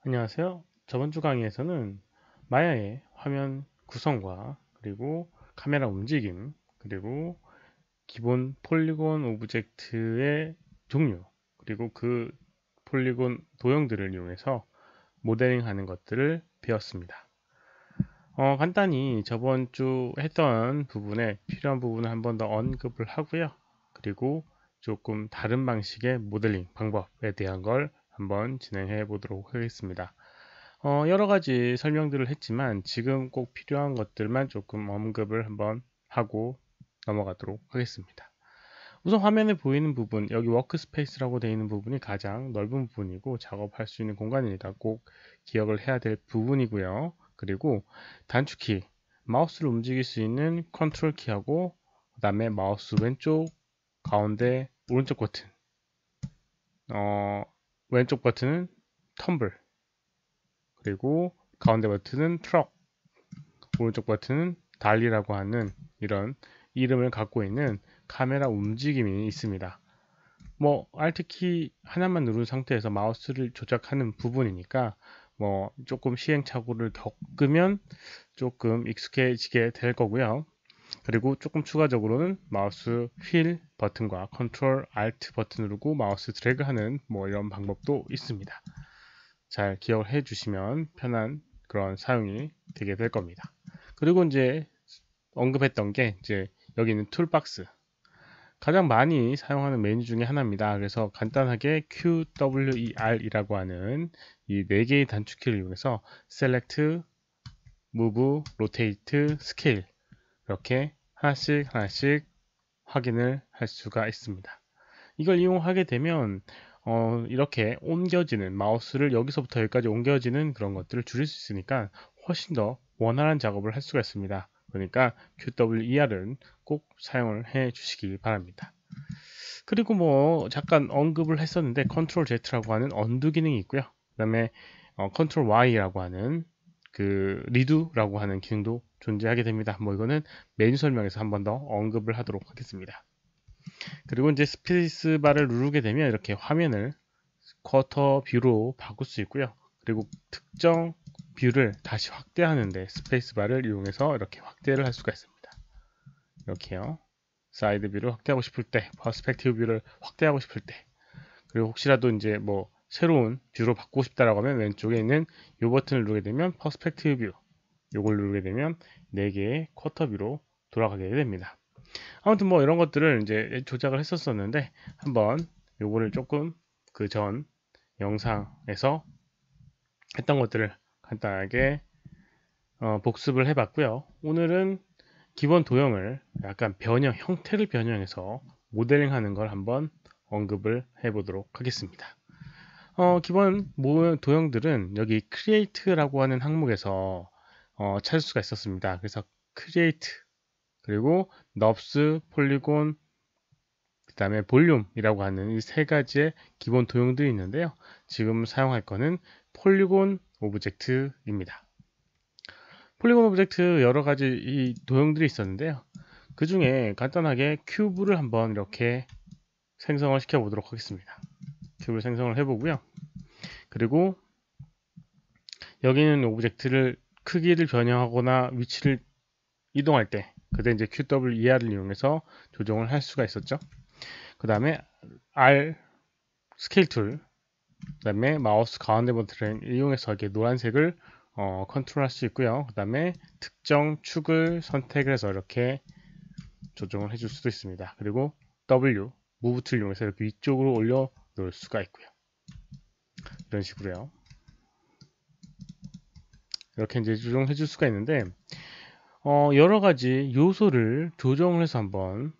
안녕하세요. 저번 주 강의에서는 마야의 화면 구성과 그리고 카메라 움직임 그리고 기본 폴리곤 오브젝트의 종류 그리고 그 폴리곤 도형들을 이용해서 모델링 하는 것들을 배웠습니다. 간단히 저번 주 했던 부분에 필요한 부분을 한 번 더 언급을 하고요. 그리고 조금 다른 방식의 모델링 방법에 대한 걸 한번 진행해 보도록 하겠습니다. 여러 가지 설명들을 했지만 지금 꼭 필요한 것들만 조금 언급을 한번 하고 넘어가도록 하겠습니다. 우선 화면에 보이는 부분, 여기 워크스페이스라고 되어 있는 부분이 가장 넓은 부분이고 작업할 수 있는 공간입니다. 꼭 기억을 해야 될 부분이고요. 그리고 단축키, 마우스를 움직일 수 있는 컨트롤 키하고 그 다음에 마우스 왼쪽, 가운데, 오른쪽 버튼, 왼쪽 버튼은 텀블, 그리고 가운데 버튼은 트럭, 오른쪽 버튼은 달리라고 하는 이런 이름을 갖고 있는 카메라 움직임이 있습니다. 뭐 Alt키 하나만 누른 상태에서 마우스를 조작하는 부분이니까 뭐 조금 시행착오를 겪으면 조금 익숙해지게 될 거고요. 그리고 조금 추가적으로는 마우스 휠 버튼과 컨트롤 Alt 버튼 누르고 마우스 드래그 하는 뭐 이런 방법도 있습니다. 잘 기억을 해 주시면 편한 그런 사용이 되게 될 겁니다. 그리고 이제 언급했던 게 이제 여기 있는 툴박스, 가장 많이 사용하는 메뉴 중에 하나입니다. 그래서 간단하게 QWER이라고 하는 이 4개의 단축키를 이용해서 Select, Move, Rotate, Scale 이렇게 하나씩 확인을 할 수가 있습니다. 이걸 이용하게 되면 이렇게 옮겨지는 마우스를 여기서부터 여기까지 옮겨지는 그런 것들을 줄일 수 있으니까 훨씬 더 원활한 작업을 할 수가 있습니다. 그러니까 QWER은 꼭 사용을 해 주시기 바랍니다. 그리고 뭐 잠깐 언급을 했었는데 컨트롤 Z라고 하는 언두 기능이 있고요. 그 다음에 컨트롤 Y라고 하는 그 리두라고 하는 기능도 존재하게 됩니다. 뭐 이거는 메뉴 설명에서 한 번 더 언급을 하도록 하겠습니다. 그리고 이제 스페이스 바를 누르게 되면 이렇게 화면을 쿼터 뷰로 바꿀 수 있고요. 그리고 특정 뷰를 다시 확대하는데 스페이스 바를 이용해서 이렇게 확대를 할 수가 있습니다. 이렇게요. 사이드 뷰를 확대하고 싶을 때, 퍼스펙티브 뷰를 확대하고 싶을 때, 그리고 혹시라도 이제 뭐 새로운 뷰로 바꾸고 싶다라고 하면 왼쪽에 있는 이 버튼을 누르게 되면 퍼스펙티브 뷰, 이걸 누르게 되면 4개의 쿼터 뷰로 돌아가게 됩니다. 아무튼 뭐 이런 것들을 이제 조작을 했었었는데 한번 요거를 조금 그 전 영상에서 했던 것들을 간단하게 복습을 해봤고요. 오늘은 기본 도형을 약간 형태를 변형해서 모델링 하는 걸 한번 언급을 해보도록 하겠습니다. 기본 도형들은 여기 Create라고 하는 항목에서 찾을 수가 있었습니다. 그래서 Create, 그리고 Nubs, Polygon, 그 다음에 볼륨이라고 하는 이 세 가지의 기본 도형들이 있는데요. 지금 사용할 거는 폴리곤 오브젝트입니다. 폴리곤 오브젝트 여러 가지 이 도형들이 있었는데요. 그 중에 간단하게 큐브를 한번 이렇게 생성을 시켜 보도록 하겠습니다. 큐브를 생성을 해보고요. 그리고 여기 있는 오브젝트를 크기를 변형하거나 위치를 이동할 때 그때 이제 QWER을 이용해서 조정을 할 수가 있었죠. 그 다음에 R 스케일 툴, 그 다음에 마우스 가운데 버튼을 이용해서 이렇게 노란색을 컨트롤 할 수 있고요. 그 다음에 특정 축을 선택을 해서 이렇게 조정을 해줄 수도 있습니다. 그리고 W, 무브 툴을 이용해서 이렇게 위쪽으로 올려 놓을 수가 있고요. 이런 식으로요. 이렇게 이제 조정해 줄 수가 있는데, 여러 가지 요소를 조정을 해서 한번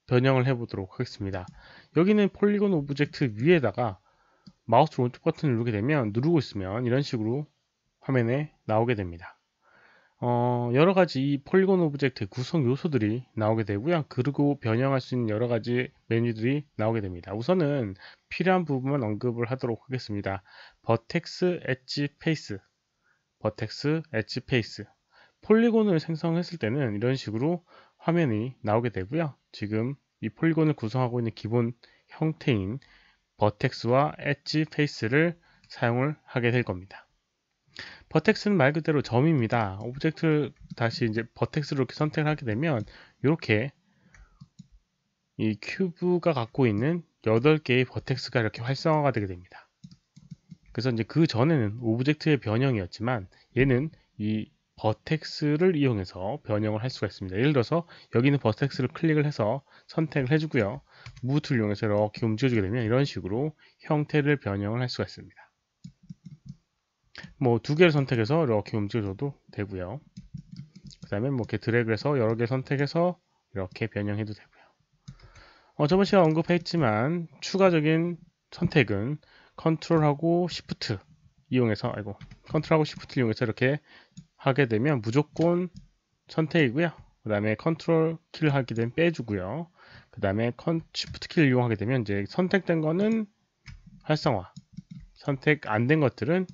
변형을 해 보도록 하겠습니다. 여기는 폴리곤 오브젝트 위에다가 마우스 오른쪽 버튼을 누르게 되면 누르고 있으면 이런 식으로 화면에 나오게 됩니다. 여러 가지 이 폴리곤 오브젝트 구성 요소들이 나오게 되고요. 그리고 변형할 수 있는 여러 가지 메뉴들이 나오게 됩니다. 우선은 필요한 부분만 언급을 하도록 하겠습니다. 버텍스 엣지 페이스, 버텍스 엣지 페이스. 폴리곤을 생성했을 때는 이런 식으로 화면이 나오게 되고요. 지금 이 폴리곤을 구성하고 있는 기본 형태인 버텍스와 엣지 페이스를 사용을 하게 될 겁니다. 버텍스는 말 그대로 점입니다. 오브젝트를 다시 이제 버텍스를 이렇게 선택을 하게 되면 이렇게 이 큐브가 갖고 있는 8개의 버텍스가 이렇게 활성화가 되게 됩니다. 그래서 이제 그 전에는 오브젝트의 변형이었지만 얘는 이 버텍스를 이용해서 변형을 할 수가 있습니다. 예를 들어서 여기 있는 버텍스를 클릭을 해서 선택을 해주고요. 무브 툴을 이용해서 이렇게 움직여주게 되면 이런 식으로 형태를 변형을 할 수가 있습니다. 뭐 2개를 선택해서 이렇게 움직여줘도 되고요. 그 다음에 뭐 이렇게 드래그해서 여러 개 선택해서 이렇게 변형해도 되고요. 저번 시간에 언급했지만 추가적인 선택은 컨트롤하고 시프트 이용해서 컨트롤하고 시프트 이용해서 이렇게 하게 되면 무조건 선택이고요. 그 다음에 컨트롤 키를 하게 되면 빼주고요. 그 다음에 시프트 키를 이용하게 되면 이제 선택된 거는 활성화, 선택 안 된 것들은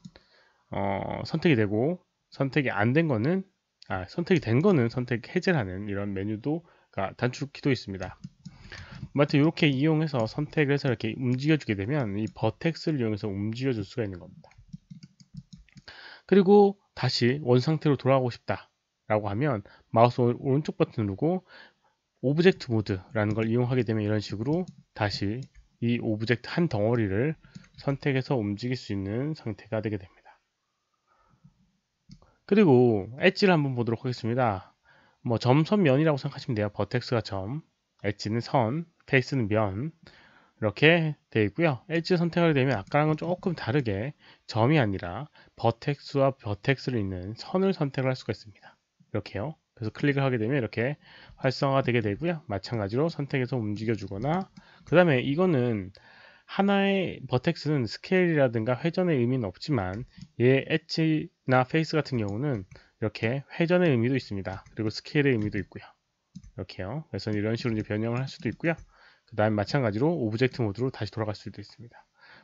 선택이 되고 선택이 안 된 거는 선택이 된 거는 선택 해제를 하는 이런 메뉴도 단축키도 있습니다. 아무튼 이렇게 이용해서 선택을 해서 이렇게 움직여주게 되면 이 버텍스를 이용해서 움직여줄 수가 있는 겁니다. 그리고 다시 원 상태로 돌아가고 싶다 라고 하면 마우스 오른쪽 버튼 누르고 오브젝트 모드라는 걸 이용하게 되면 이런 식으로 다시 이 오브젝트 한 덩어리를 선택해서 움직일 수 있는 상태가 되게 됩니다. 그리고 엣지를 한번 보도록 하겠습니다. 뭐 점선 면이라고 생각하시면 돼요. 버텍스가 점, 엣지는 선, 페이스는 면 이렇게 되어 있고요. 엣지 선택하게 되면 아까랑은 조금 다르게 점이 아니라 버텍스와 버텍스를 잇는 선을 선택을 할 수가 있습니다. 이렇게요. 그래서 클릭을 하게 되면 이렇게 활성화가 되게 되고요. 마찬가지로 선택해서 움직여 주거나 그 다음에 이거는 하나의 버텍스는 스케일이라든가 회전의 의미는 없지만 얘 엣지나 페이스 같은 경우는 이렇게 회전의 의미도 있습니다. 그리고 스케일의 의미도 있고요. 이렇게요. 그래서 이런 식으로 이제 변형을 할 수도 있고요. 그 다음에 마찬가지로 오브젝트 모드로 다시 돌아갈 수도 있습니다.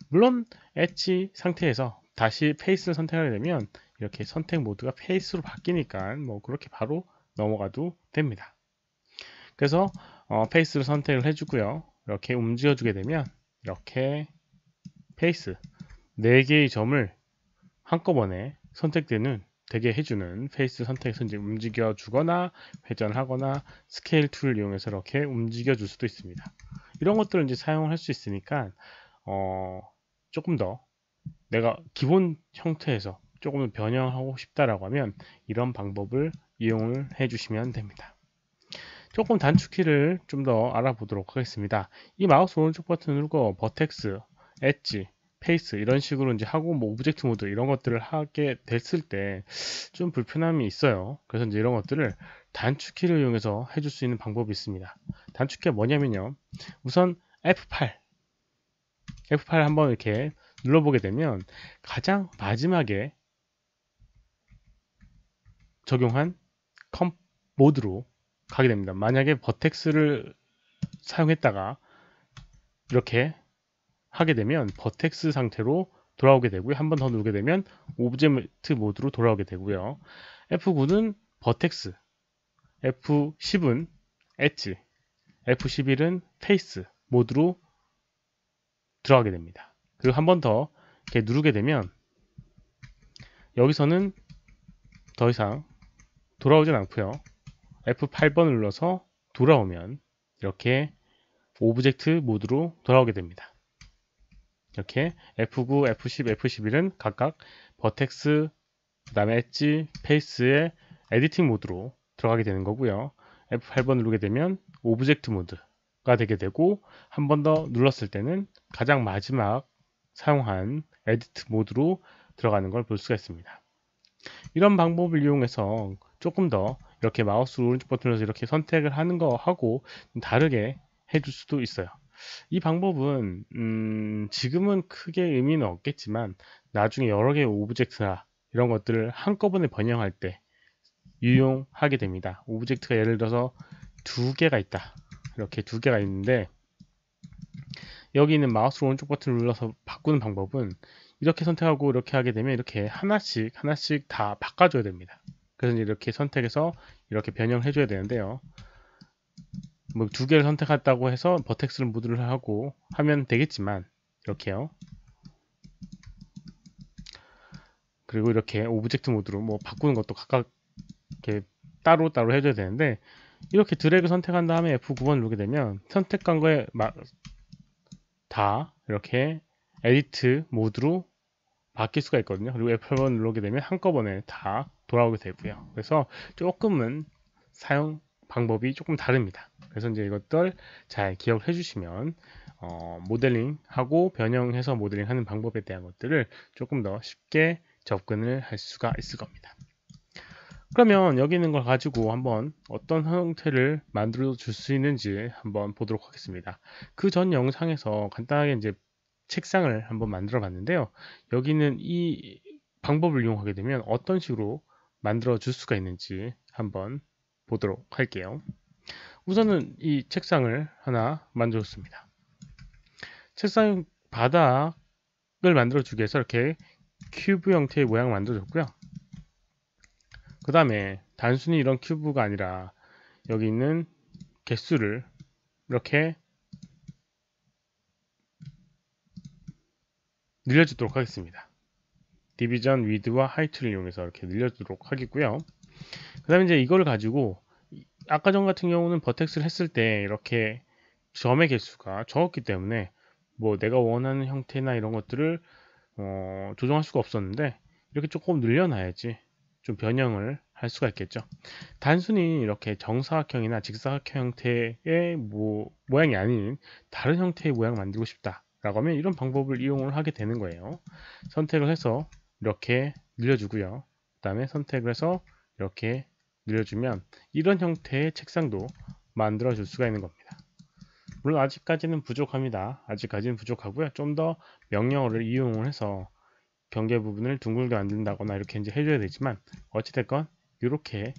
물론 엣지 상태에서 다시 페이스를 선택하게 되면 이렇게 선택 모드가 페이스로 바뀌니까 뭐 그렇게 바로 넘어가도 됩니다. 그래서 페이스를 선택을 해주고요. 이렇게 움직여주게 되면 이렇게 페이스 4개의 점을 한꺼번에 선택되는 되게 해주는 페이스 선택해서 이제 움직여 주거나 회전하거나 스케일 툴을 이용해서 이렇게 움직여 줄 수도 있습니다. 이런 것들을 이제 사용을 할 수 있으니까 조금 더 내가 기본 형태에서 조금 더 변형하고 싶다라고 하면 이런 방법을 이용을 해 주시면 됩니다. 조금 단축키를 좀 더 알아보도록 하겠습니다. 이 마우스 오른쪽 버튼 누르고 버텍스, 엣지, 페이스 이런 식으로 이제 하고 뭐 오브젝트 모드 이런 것들을 하게 됐을 때 좀 불편함이 있어요. 그래서 이제 이런 것들을 단축키를 이용해서 해줄 수 있는 방법이 있습니다. 단축키가 뭐냐면요. 우선 F8 한번 이렇게 눌러보게 되면 가장 마지막에 적용한 컴 모드로 가게 됩니다. 만약에 버텍스를 사용했다가 이렇게 하게 되면 버텍스 상태로 돌아오게 되고요. 한 번 더 누르게 되면 오브젝트 모드로 돌아오게 되고요. F9는 버텍스, F10은 엣지, F11은 페이스 모드로 들어가게 됩니다. 그리고 한 번 더 이렇게 누르게 되면 여기서는 더 이상 돌아오진 않고요. F8번을 눌러서 돌아오면 이렇게 오브젝트 모드로 돌아오게 됩니다. 이렇게 F9, F10, F11은 각각 버텍스, 그 다음에 엣지, 페이스의 에디팅 모드로 들어가게 되는 거고요. F8번 누르게 되면 오브젝트 모드가 되게 되고 한 번 더 눌렀을 때는 가장 마지막 사용한 에디트 모드로 들어가는 걸 볼 수가 있습니다. 이런 방법을 이용해서 조금 더 이렇게 마우스 오른쪽 버튼에서 이렇게 선택을 하는 거하고 다르게 해줄 수도 있어요. 이 방법은 지금은 크게 의미는 없겠지만 나중에 여러 개의 오브젝트나 이런 것들을 한꺼번에 변형할 때 유용하게 됩니다. 오브젝트가 예를 들어서 2개가 있다. 이렇게 2개가 있는데 여기 있는 마우스 오른쪽 버튼을 눌러서 바꾸는 방법은 이렇게 선택하고 이렇게 하게 되면 이렇게 하나씩 다 바꿔줘야 됩니다. 그래서 이렇게 선택해서 이렇게 변형해 줘야 되는데요. 뭐 2개를 선택했다고 해서 버텍스를 모드를 하고 하면 되겠지만 이렇게요. 그리고 이렇게 오브젝트 모드로 뭐 바꾸는 것도 각각 이렇게 따로 해줘야 되는데, 이렇게 드래그 선택한 다음에 F9번 누르게 되면 선택한 거에 다 이렇게 에디트 모드로 바뀔 수가 있거든요. 그리고 F8번 누르게 되면 한꺼번에 다 돌아오게 되고요. 그래서 조금은 사용 방법이 조금 다릅니다. 그래서 이제 이것들 잘 기억을 해주시면 모델링하고 변형해서 모델링하는 방법에 대한 것들을 조금 더 쉽게 접근을 할 수가 있을 겁니다. 그러면 여기 있는 걸 가지고 한번 어떤 형태를 만들어 줄 수 있는지 한번 보도록 하겠습니다. 그 전 영상에서 간단하게 이제 책상을 한번 만들어 봤는데요. 여기는 이 방법을 이용하게 되면 어떤 식으로 만들어 줄 수가 있는지 한번 보도록 할게요. 우선은 이 책상을 하나 만들었습니다. 책상 바닥을 만들어 주기 위해서 이렇게 큐브 형태의 모양을 만들어 줬고요. 그 다음에 단순히 이런 큐브가 아니라 여기 있는 개수를 이렇게 늘려주도록 하겠습니다. 디비전 위드와 하이트를 이용해서 이렇게 늘려주도록 하겠고요. 그 다음에 이제 이걸 가지고 아까 전 같은 경우는 버텍스를 했을 때 이렇게 점의 개수가 적었기 때문에 뭐 내가 원하는 형태나 이런 것들을 조정할 수가 없었는데, 이렇게 조금 늘려놔야지 좀 변형을 할 수가 있겠죠. 단순히 이렇게 정사각형이나 직사각형 형태의 모양이 아닌 다른 형태의 모양 만들고 싶다 라고 하면 이런 방법을 이용을 하게 되는 거예요. 선택을 해서 이렇게 늘려주고요. 그 다음에 선택을 해서 이렇게 늘려주면 이런 형태의 책상도 만들어 줄 수가 있는 겁니다. 물론 아직까지는 부족합니다. 아직까지는 부족하고요. 좀 더 명령어를 이용을 해서 경계 부분을 둥글게 만든다거나 이렇게 이제 해줘야 되지만, 어찌됐건 이렇게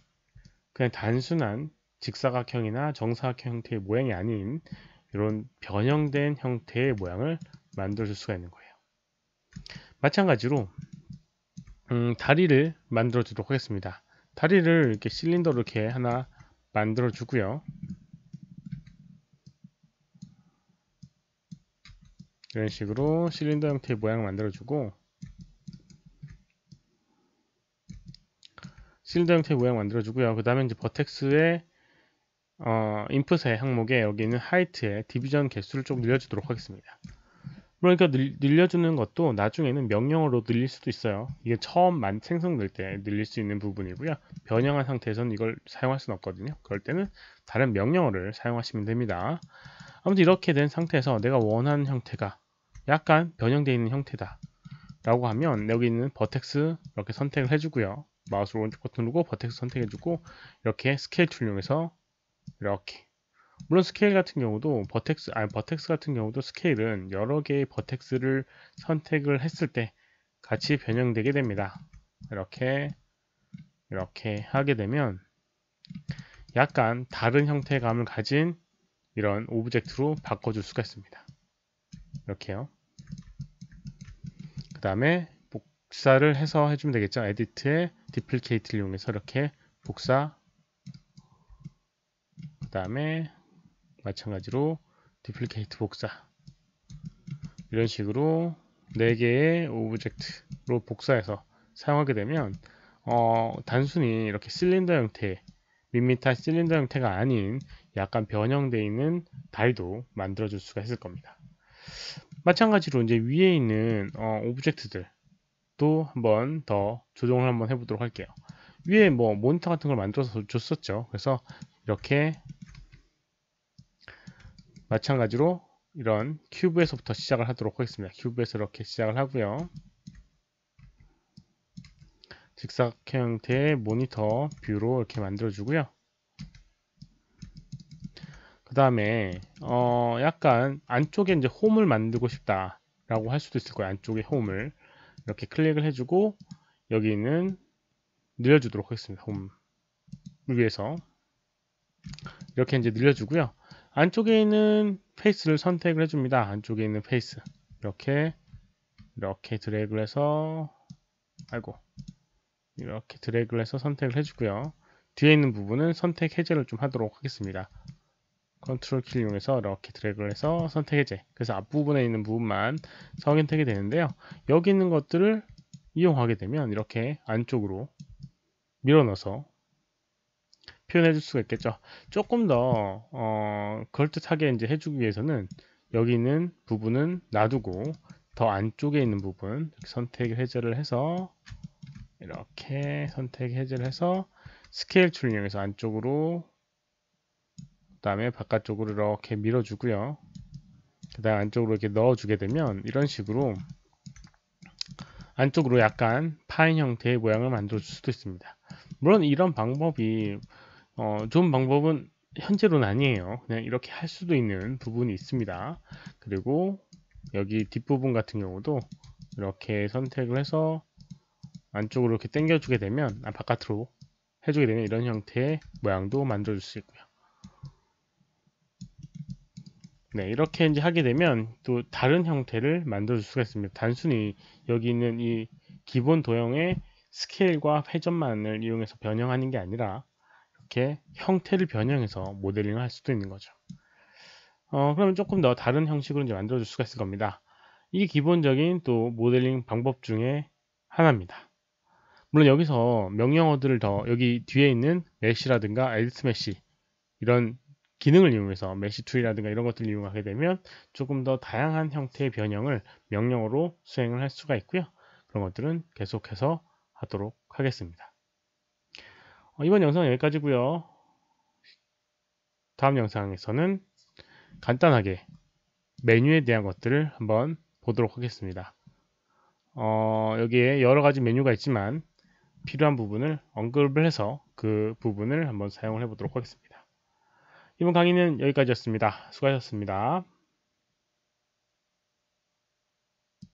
그냥 단순한 직사각형이나 정사각형 형태의 모양이 아닌 이런 변형된 형태의 모양을 만들어 줄 수가 있는 거예요. 마찬가지로 다리를 만들어 주도록 하겠습니다. 다리를 이렇게 실린더로 이렇게 하나 만들어 주고요. 이런 식으로 실린더 형태의 모양을 만들어 주고, 실린더 형태의 모양 만들어 주고요. 그 다음에 이제 버텍스의 인풋의 항목에 여기 있는 하이트의 디비전 개수를 좀 늘려주도록 하겠습니다. 그러니까 늘려주는 것도 나중에는 명령어로 늘릴 수도 있어요. 이게 처음 생성될 때 늘릴 수 있는 부분이고요. 변형한 상태에서는 이걸 사용할 수는 없거든요. 그럴 때는 다른 명령어를 사용하시면 됩니다. 아무튼 이렇게 된 상태에서 내가 원하는 형태가 약간 변형되어 있는 형태다 라고 하면 여기 있는 버텍스 이렇게 선택을 해주고요. 마우스 오른쪽 버튼 누르고 버텍스 선택해주고, 이렇게 스케일 툴 이용해서 이렇게, 물론 스케일 같은 경우도 버텍스 같은 경우도 스케일은 여러 개의 버텍스를 선택을 했을 때 같이 변형되게 됩니다. 이렇게 하게 되면 약간 다른 형태감을 가진 이런 오브젝트로 바꿔줄 수가 있습니다. 이렇게요. 그 다음에 복사를 해서 해주면 되겠죠. 에디트에 디플리케이트를 이용해서 이렇게 복사, 그 다음에 마찬가지로 디플리케이트 복사, 이런 식으로 4개의 오브젝트로 복사해서 사용하게 되면 단순히 이렇게 실린더 형태, 밋밋한 실린더 형태가 아닌 약간 변형되어 있는 다리도 만들어 줄 수가 있을 겁니다. 마찬가지로 이제 위에 있는 오브젝트들도 한번 더 조정을 한번 해보도록 할게요. 위에 뭐 모니터 같은 걸 만들어서 줬었죠. 그래서 이렇게 마찬가지로 이런 큐브에서부터 시작을 하도록 하겠습니다. 큐브에서 이렇게 시작을 하고요. 직사각형 형태의 모니터 뷰로 이렇게 만들어 주고요. 그 다음에 약간 안쪽에 이제 홈을 만들고 싶다 라고 할 수도 있을 거예요. 안쪽에 홈을 이렇게 클릭을 해주고 여기는 늘려주도록 하겠습니다. 홈을 위해서 이렇게 이제 늘려주고요. 안쪽에 있는 페이스를 선택을 해줍니다. 안쪽에 있는 페이스 이렇게 드래그를 해서 이렇게 드래그를 해서 선택을 해주고요. 뒤에 있는 부분은 선택 해제를 좀 하도록 하겠습니다. 컨트롤 키를 이용해서 이렇게 드래그를 해서 선택 해제, 그래서 앞부분에 있는 부분만 선택이 되는데요. 여기 있는 것들을 이용하게 되면 이렇게 안쪽으로 밀어넣어서 표현해 줄 수가 있겠죠. 조금 더 그럴듯하게 이제 해주기 위해서는 여기 있는 부분은 놔두고 더 안쪽에 있는 부분 선택 해제를 해서 이렇게 선택 해제를 해서 스케일 툴을 이용해서 안쪽으로 그 다음에 바깥쪽으로 이렇게 밀어주고요. 그 다음 안쪽으로 이렇게 넣어주게 되면 이런 식으로 안쪽으로 약간 파인 형태의 모양을 만들어 줄 수도 있습니다. 물론 이런 방법이 좋은 방법은 현재로는 아니에요. 그냥 이렇게 할 수도 있는 부분이 있습니다. 그리고 여기 뒷부분 같은 경우도 이렇게 선택을 해서 안쪽으로 이렇게 당겨주게 되면 바깥으로 해주게 되면 이런 형태의 모양도 만들어 줄 수 있고요. 네, 이렇게 이제 하게 되면 또 다른 형태를 만들어 줄 수가 있습니다. 단순히 여기 있는 이 기본 도형의 스케일과 회전만을 이용해서 변형하는 게 아니라 이렇게 형태를 변형해서 모델링을 할 수도 있는 거죠. 그러면 조금 더 다른 형식으로 이제 만들어 줄 수가 있을 겁니다. 이게 기본적인 또 모델링 방법 중에 하나입니다. 물론 여기서 명령어들을 더 여기 뒤에 있는 메시라든가 에디트 메시 이런 기능을 이용해서 메시 툴이라든가 이런 것들을 이용하게 되면 조금 더 다양한 형태의 변형을 명령어로 수행을 할 수가 있고요. 그런 것들은 계속해서 하도록 하겠습니다. 이번 영상은 여기까지고요. 다음 영상에서는 간단하게 메뉴에 대한 것들을 한번 보도록 하겠습니다. 여기에 여러 가지 메뉴가 있지만 필요한 부분을 언급을 해서 그 부분을 한번 사용을 해 보도록 하겠습니다. 이번 강의는 여기까지였습니다. 수고하셨습니다.